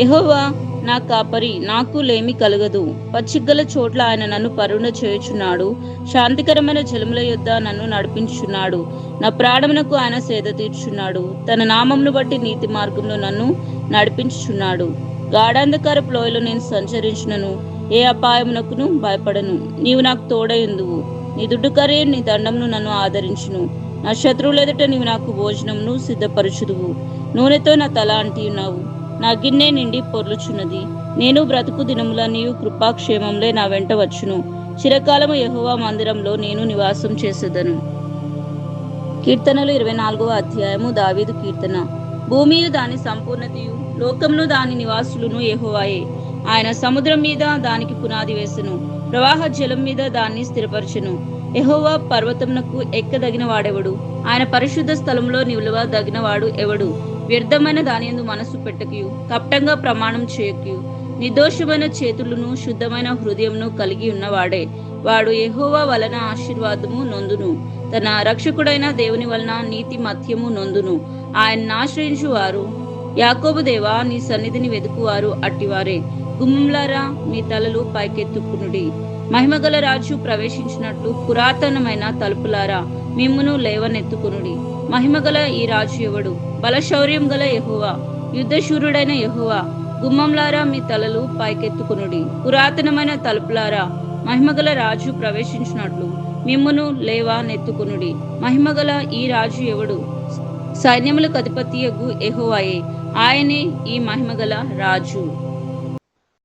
యెహోవా నా కాపరి, నాకు లేమి కలగదు. పచ్చిగల చోట్ల ఆయన నన్ను పరుండ చేయుచున్నాడు. శాంతికరమైన జలముల యొద్ద నన్ను నడిపించుచున్నాడు. నా ప్రాణమునకు ఆయన సేద తీర్చుచున్నాడు. తన నామమును బట్టి నీతి మార్గంలో నన్ను నడిపించుచున్నాడు. గాఢాంధకారపు లోయలో నేను సంచరించునను ఏ అపాయమునకును భయపడను. నీవు నాకు తోడయుందువు. నీ దుడ్డుకరే నీ దండమును నన్ను ఆదరించును. నా శత్రువుల ఎదుట నీవు నాకు భోజనమును సిద్ధపరచుదువు. నూనెతో నా తల అంటి ఉన్నావు. నా గిన్నె నిండి పొర్లుచున్నది. నేను బ్రతుకు దినములన్నీ కృపాక్షేమంలే నా వెంట వచ్చును. చిరకాలము యెహోవా మందిరంలో నేను నివాసం చేసేదను. కీర్తనలు 24వ అధ్యాయము. దావీదు కీర్తన. భూమియు దాని సంపూర్ణతయు లోకమును దాని నివాసులను యెహోవాయే. ఆయన సముద్రం మీద దానికి పునాది వేసెను. ప్రవాహ జలం మీద దాన్ని స్థిరపరచెను. యెహోవా పర్వతమునకు ఎక్కదగిన వాడెవడు? ఆయన పరిశుద్ధ స్థలంలో నిలువదగిన వాడు ఎవడు? వ్యర్థమైన దానియందు మనసు పెట్టకయు, కపటంగా ప్రమాణం చేయకయు, నిర్దోషమైన చేతులను శుద్ధమైన హృదయమును కలిగి ఉన్నవాడే. వాడు యెహోవా వలన ఆశీర్వాదము నొందును. తన రక్షకుడైన దేవుని వలన నీతి మధ్యము నొందును. ఆయన్ని ఆశ్రయించు వారు, యాకోబు దేవా, నీ సన్నిధిని వెదుకువారు అట్టివారే. గుమ్మంలారా, మీ తలలు పైకెత్తుకునుడి. మహిమగల రాజు ప్రవేశించినట్లు పురాతనమైన తలుపులారా, మిమ్మును లేవనెత్తుకునుడి. మహిమగల ఈ రాజు ఎవడు? బలశౌర్యం గల యెహోవా, యుద్ధశూరుడైన యెహోవా. గుమ్మంలారా, మీ తలలు పైకెత్తుకునుడి. పురాతనమైన తలుపులారా, మహిమగల రాజు ప్రవేశించినట్లు మిమ్మును లేవనెత్తుకునుడి. మహిమగల ఈ రాజు ఎవడు? సైన్యములకు అధిపతియగు యెహోవాయే. ఆయనే ఈ మహిమగల రాజు.